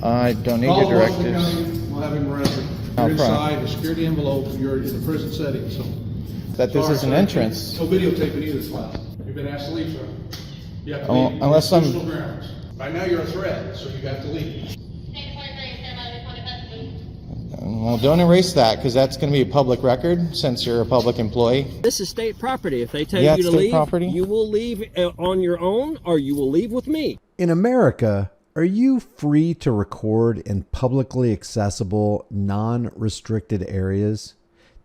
I don't need your directives. We'll have him arrested. You're inside a security envelope, and you're in a prison setting, so. That this is an entrance. No videotaping either, class. You've been asked to leave, sir. You have to leave. Unless I'm. Grounds. By now you're a threat, so you have to leave. Well, don't erase that, because that's going to be a public record since you're a public employee. This is state property. If they tell Yeah, you to state leave, property. you will leave on your own, or you will leave with me. In America, are you free to record in publicly accessible, non-restricted areas?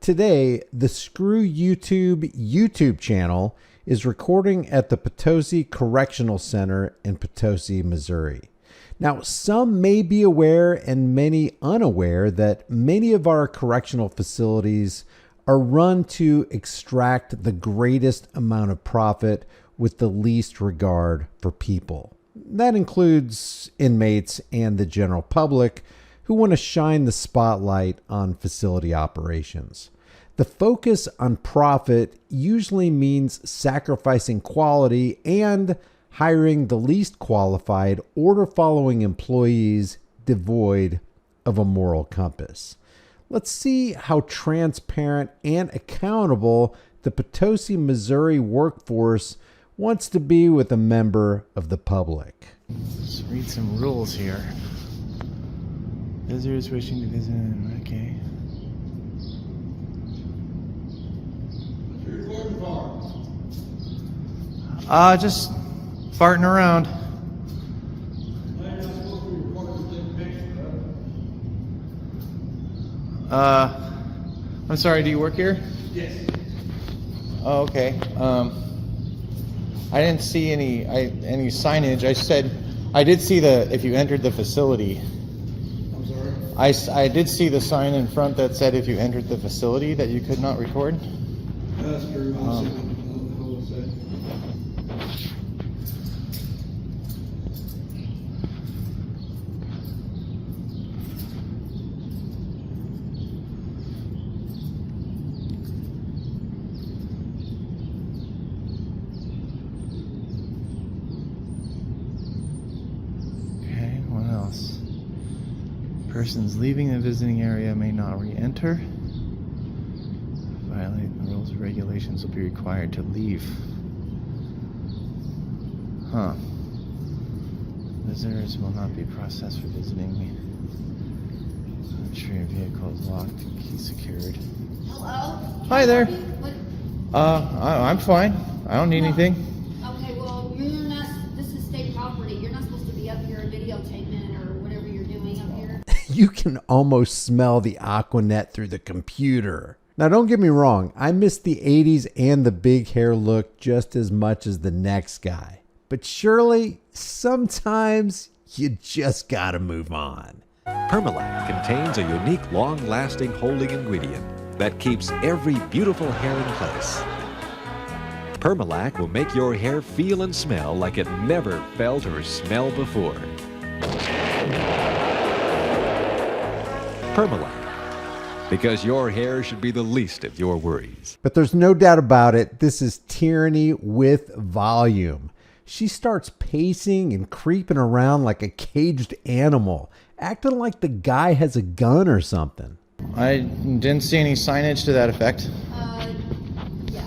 Today, the Screw YouTube channel is recording at the Potosi Correctional Center in Potosi, Missouri. Now, some may be aware and many unaware that many of our correctional facilities are run to extract the greatest amount of profit with the least regard for people. That includes inmates and the general public who want to shine the spotlight on facility operations. The focus on profit usually means sacrificing quality and hiring the least qualified, order-following employees devoid of a moral compass. Let's see how transparent and accountable the Potosi, Missouri workforce wants to be with a member of the public. Let's read some rules here. Visitors wishing to visit. Okay. Just farting around. I'm sorry, do you work here? Yes. Oh, okay. I didn't see any signage. I did see if you entered the facility. I'm sorry? I did see the sign in front that said if you entered the facility that you could not record. That's true. Persons leaving the visiting area may not re-enter. Violating the rules or regulations will be required to leave. Huh. Visitors will not be processed for visiting. Ensure your vehicle is locked and key secured. Hello? Hi there. What? I'm fine. I don't need anything. Okay, well, you're not, this is state property. You're not supposed to be up here videotaping or whatever you're doing up here. You can almost smell the Aquanet through the computer. Now, don't get me wrong. I miss the 80s and the big hair look just as much as the next guy. But surely, sometimes you just gotta move on. Permalac contains a unique, long-lasting holding ingredient that keeps every beautiful hair in place. Permalac will make your hair feel and smell like it never felt or smelled before. Permalac, because your hair should be the least of your worries. But there's no doubt about it, this is tyranny with volume. She starts pacing and creeping around like a caged animal, acting like the guy has a gun or something. I didn't see any signage to that effect. Yeah.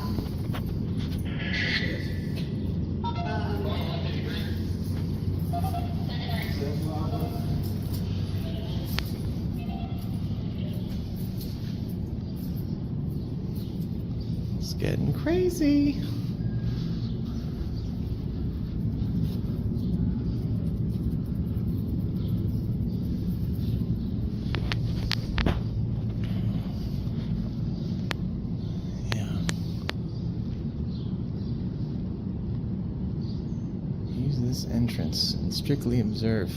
It's getting crazy. This entrance and strictly observe.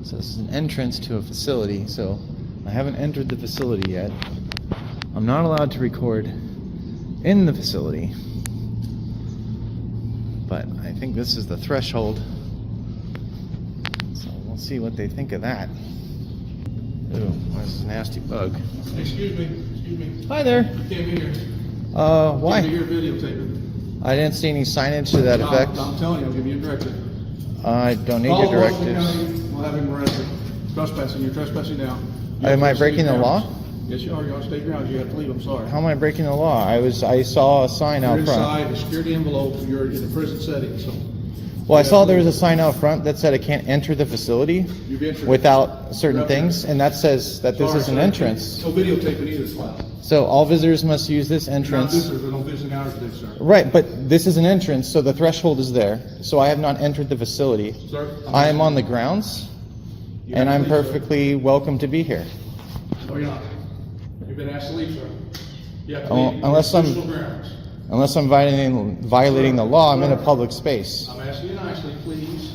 So this is an entrance to a facility, so I haven't entered the facility yet. I'm not allowed to record in the facility, but I think this is the threshold, so we'll see what they think of that. Ooh, there's a nasty bug. Excuse me. Hi there. You can't be here. Why? Can't be here videotaping. I didn't see any signage to that effect. I'm telling you, I'll give you a directive. I don't need your directives. have him arrested. Trespassing, you're trespassing now. Am I breaking the law? Yes, you are. You're on state grounds. You have to leave. I'm sorry. How am I breaking the law? I saw a sign You're out front. inside a security envelope. You're in a prison setting, so. Well, I saw there was a sign out front that said I can't enter the facility You've entered. without certain You're up things, there. and that says that this Sorry, is an sir. entrance. No videotaping either, sir. So all visitors must use this Not entrance. visitors, there's no visiting hours today, sir. Right, but this is an entrance, so the threshold is there. So I have not entered the facility. Sir? I am on the grounds, You and have I'm to leave, sir. perfectly welcome to be here. No, you're not. You've been asked to leave, sir. You have to Oh, leave. unless I'm- Official grounds. Unless I'm violating the law, I'm in a public space. I'm asking you nicely, please.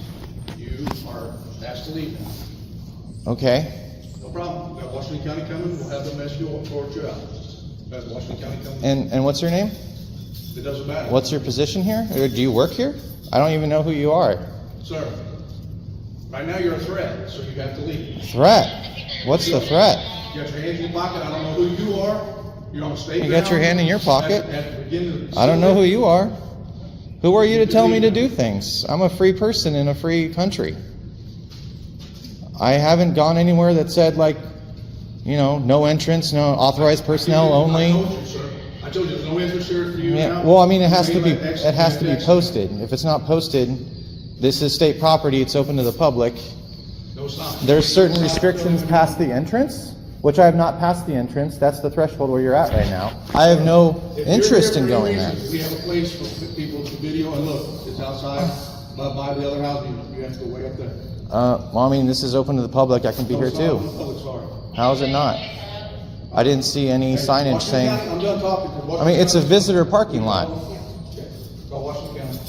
You are asked to leave now. Okay? No problem. We've got Washington County coming. We'll have them escort you out. That's Washington County coming. And what's your name? It doesn't matter. What's your position here? Or do you work here? I don't even know who you are. Sir, right now you're a threat, so you have to leave. Threat? What's the threat? You got your hands in your pocket. I don't know who you are. You're on state You got your ground. hand in your pocket? At the beginning of the I don't know who you are. Who are you to tell me to do things? I'm a free person in a free country. I haven't gone anywhere that said, like, you know, no entrance, no authorized personnel only. I told you, sir. I told you, there's no interest here for you Yeah, now. well, I mean, it has to You be made like X, posted. If it's not posted, this is state property. It's open to the public. No stop. There's certain restrictions past the entrance, which I have not passed the entrance. That's the threshold where you're at right now. I have no If you're interest here in for any going there. reason, we have a place for people to video, and look, it's outside, by the other house, you have to go way up there. Well, I mean, this is open to the public. I can be here It's not too. open to the public, sorry. How is it not? I didn't see any signage Washington saying. County, I'm done talking. I mean, it's a visitor parking lot. Call Washington County.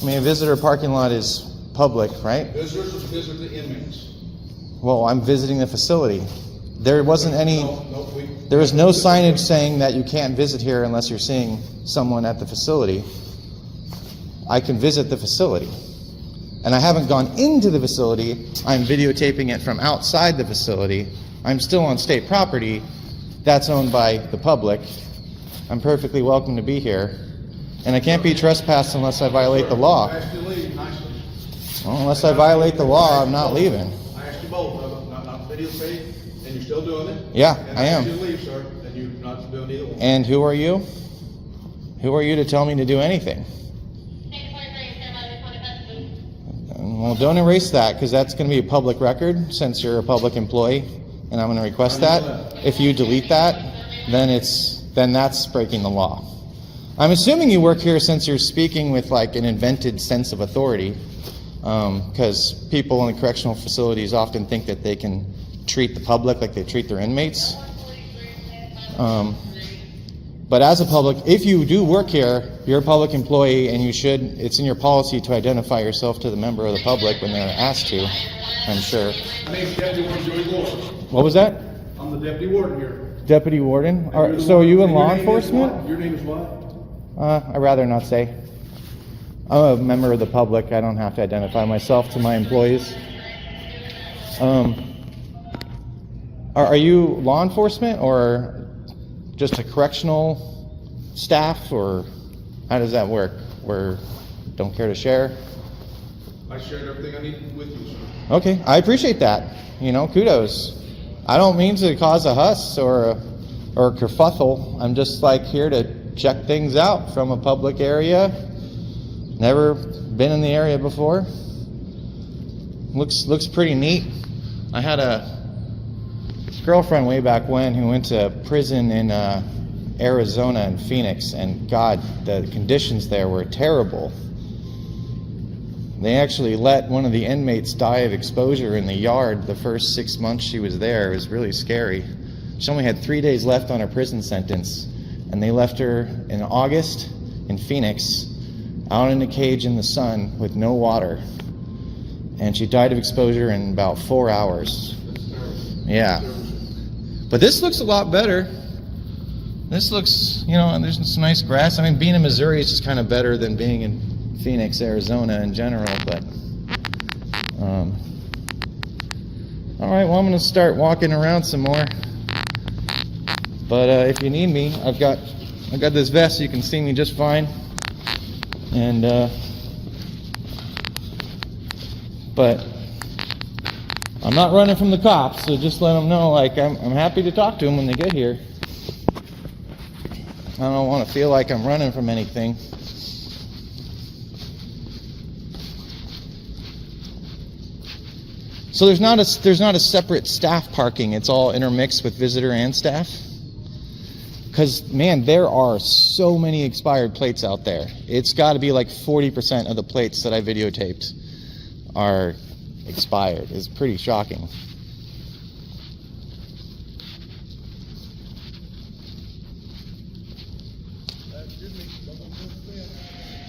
I mean, a visitor parking lot is public, right? Visitors visit the inmates. Well, I'm visiting the facility. There wasn't any. No, There was no signage saying that you can't visit here unless you're seeing someone at the facility. I can visit the facility. And I haven't gone into the facility. I'm videotaping it from outside the facility. I'm still on state property. That's owned by the public. I'm perfectly welcome to be here. And I can't be trespassed unless I violate the law. I asked you to leave nicely. Well, unless I violate the law, I'm not leaving. I asked you both, not videotape, and you're still doing it. Yeah, And I am. asked you to leave, sir, and you're not doing either one. And who are you? Who are you to tell me to do anything? Well, don't erase that, because that's going to be a public record since you're a public employee, and I'm going to request that. If you delete that, then that's breaking the law. I'm assuming you work here since you're speaking with like an invented sense of authority, because people in the correctional facilities often think that they can treat the public like they treat their inmates. But as a public, if you do work here, you're a public employee, and it's in your policy to identify yourself to the member of the public when they're asked to, I'm sure. My name's Deputy Warden Joey Gordon. What was that? I'm the deputy warden here. Deputy Warden? And you're the So are one- you in and your law name is enforcement? what? Your name is what? I'd rather not say. I'm a member of the public. I don't have to identify myself to my employees. Are you law enforcement or just a correctional staff, or how does that work? Or don't care to share? I shared everything I needed with you, sir. Okay, I appreciate that. You know, kudos. I don't mean to cause a huss or a kerfuffle. I'm just like here to check things out from a public area. Never been in the area before. Looks pretty neat. I had a girlfriend way back when who went to prison in Arizona and Phoenix, and God, the conditions there were terrible. They actually let one of the inmates die of exposure in the yard the first 6 months she was there. It was really scary. She only had 3 days left on her prison sentence, and they left her in August in Phoenix, out in a cage in the sun with no water. And she died of exposure in about 4 hours. Yeah. But this looks a lot better. This looks, you know, and there's some nice grass. I mean, being in Missouri is just kind of better than being in Phoenix, Arizona in general, but all right, well, I'm going to start walking around some more. But if you need me, I've got this vest so you can see me just fine. And but I'm not running from the cops, so just let them know, like, I'm happy to talk to them when they get here. I don't want to feel like I'm running from anything. So there's not a separate staff parking. It's all intermixed with visitor and staff. Because, man, there are so many expired plates out there. It's got to be like 40% of the plates that I videotaped are expired. It's pretty shocking.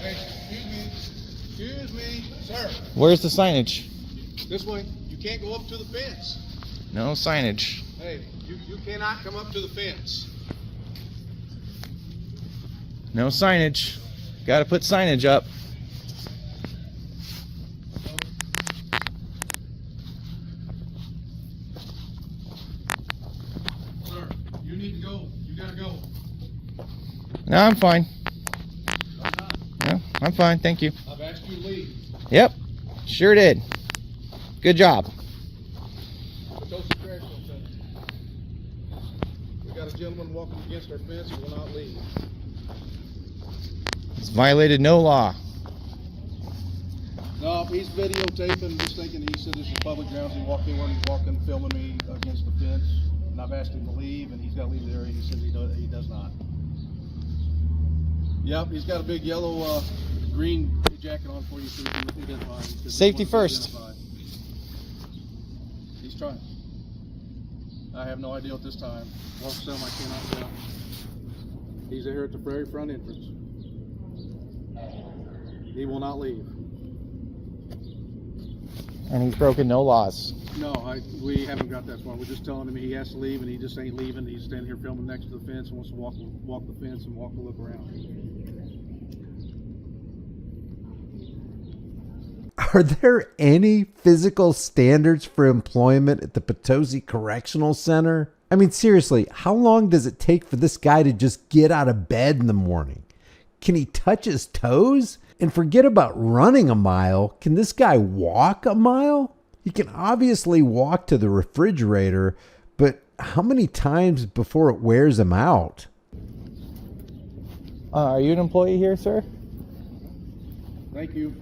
Hey, excuse me, sir. Where's the signage? This way. You can't go up to the fence. No signage. Hey, you cannot come up to the fence. No signage. Got to put signage up. Sir, you need to go. You gotta go. No, I'm fine. No, I'm fine, thank you. I've asked you to leave. Yep, sure did. Good job. We got a gentleman walking against our fence and will not leave. It's violated no law. No, he's videotaping, just thinking he said this is public grounds. He walked in when he's walking, filming me against the fence. And I've asked him to leave, and he's got to leave the area. He says he does not. Yep, he's got a big yellow, green jacket on for you so you can identify him. Safety first. He's trying. I have no idea at this time. Walks down, I cannot tell. He's here at the very front entrance. He will not leave. And he's broken no laws. No, we haven't got that far. We're just telling him he has to leave, and he just ain't leaving. He's standing here filming next to the fence and wants to walk the fence and walk the look around. Are there any physical standards for employment at the Potosi Correctional Center? I mean, seriously, how long does it take for this guy to just get out of bed in the morning? Can he touch his toes? And forget about running a mile. Can this guy walk a mile? He can obviously walk to the refrigerator, but how many times before it wears him out? Are you an employee here, sir? Thank you.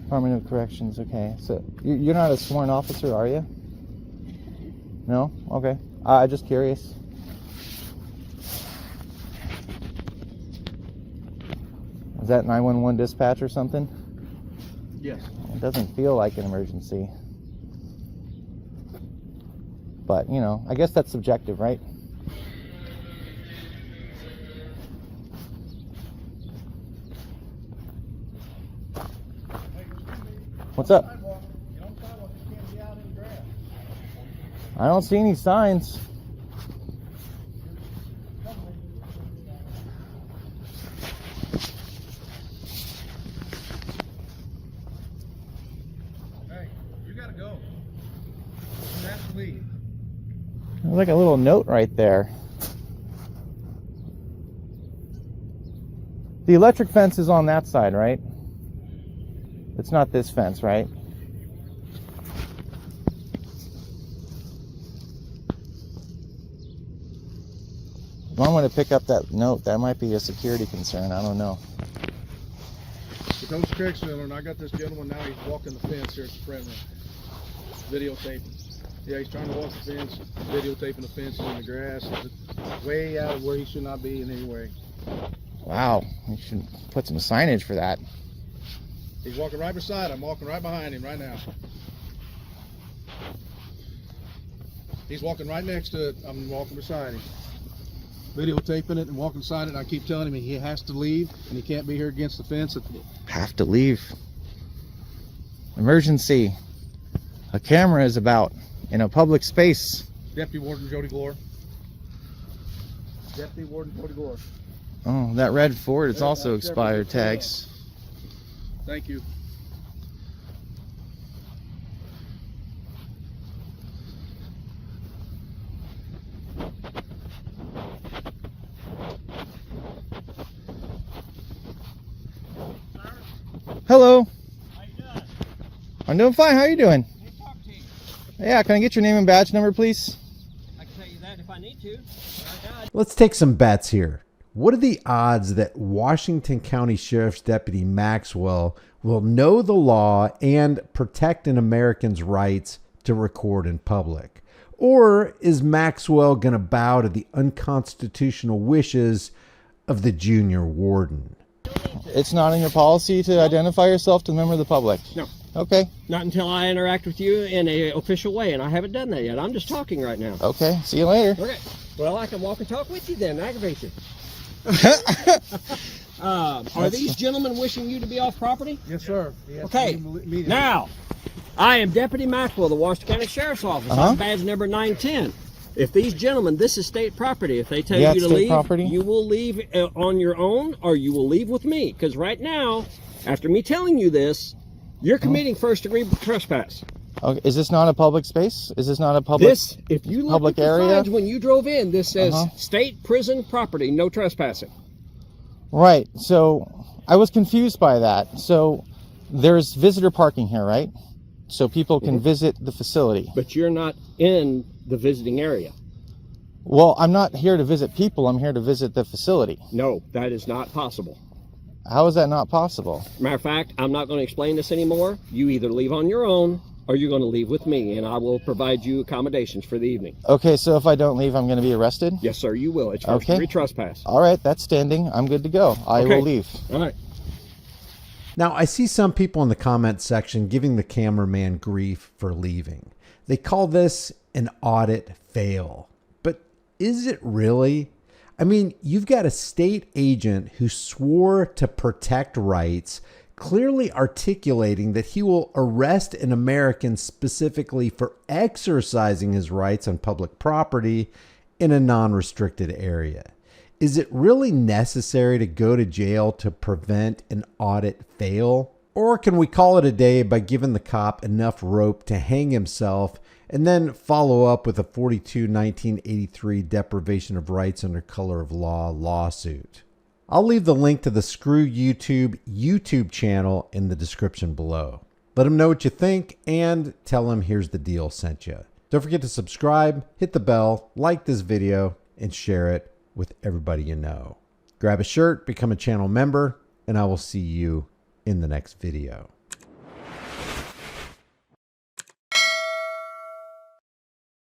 Department of Corrections, okay. So you're not a sworn officer, are you? No? Okay. Just curious. Is that 911 dispatch or something? Yes. It doesn't feel like an emergency. But, you know, I guess that's subjective, right? What's up? I don't see any signs. Hey, you gotta go. You have to leave. There's like a little note right there. The electric fence is on that side, right? It's not this fence, right? I'm going to pick up that note. That might be a security concern. I don't know. Potosi Correctional, and I got this gentleman now. He's walking the fence here at the front room. Videotaping. Yeah, he's trying to walk the fence, videotaping the fence in the grass. It's way out of where he should not be in any way. Wow, you should put some signage for that. He's walking right beside him. I'm walking right behind him right now. He's walking right next to it. I'm walking beside him. Videotaping it and walking beside it. And I keep telling him he has to leave and he can't be here against the fence. Have to leave. Emergency. A camera is about in a public space. Deputy Warden Jody Glore. Deputy Warden Jody Glore. Oh, that red Ford is also expired tags. Thank you. Hello. How you doing? I'm doing fine. How are you doing? You Yeah, can I get your name and badge number, please? I can tell you that if I need to. Let's take some bets here. What are the odds that Washington County Sheriff's Deputy Maxwell will know the law and protect an American's rights to record in public? Or is Maxwell going to bow to the unconstitutional wishes of the junior warden? It's not in your policy to identify yourself to a member of the public? No. Okay. Not until I interact with you in an official way, and I haven't done that yet. I'm just talking right now. Okay. See you later. Okay. Well, I can walk and talk with you then. Aggravate you. Are these gentlemen wishing you to be off property? Yes, sir. Okay. Now, I am Deputy Maxwell, the Washington County Sheriff's Office. I'm badge number 910. If these gentlemen, this is state property. If they tell you to leave, you will leave on your own, or you will leave with me. Because right now, after me telling you this, you're committing first-degree trespass. Okay. Is this not a public space? Is this not a public? If you look public at the area? signs when you drove in, this says state prison property, no trespassing. Right. So I was confused by that. So there's visitor parking here, right? So people can visit the facility. But you're not in the visiting area. Well, I'm not here to visit people. I'm here to visit the facility. No, that is not possible. How is that not possible? Matter of fact, I'm not going to explain this anymore. You either leave on your own or you're going to leave with me, and I will provide you accommodations for the evening. Okay, so if I don't leave, I'm going to be arrested? Yes, sir, you will. It's first-degree trespass. All right, that's standing. I'm good to go. I will leave. All right. Now, I see some people in the comment section giving the cameraman grief for leaving. They call this an audit fail. But is it really? I mean, you've got a state agent who swore to protect rights, clearly articulating that he will arrest an American specifically for exercising his rights on public property in a non-restricted area. Is it really necessary to go to jail to prevent an audit fail? Or can we call it a day by giving the cop enough rope to hang himself and then follow up with a 1983 deprivation of rights under color of law lawsuit? I'll leave the link to the Screw YouTube channel in the description below. Let them know what you think and tell them Here's the Deal sent you. Don't forget to subscribe, hit the bell, like this video, and share it with everybody you know. Grab a shirt, become a channel member, and I will see you in the next video.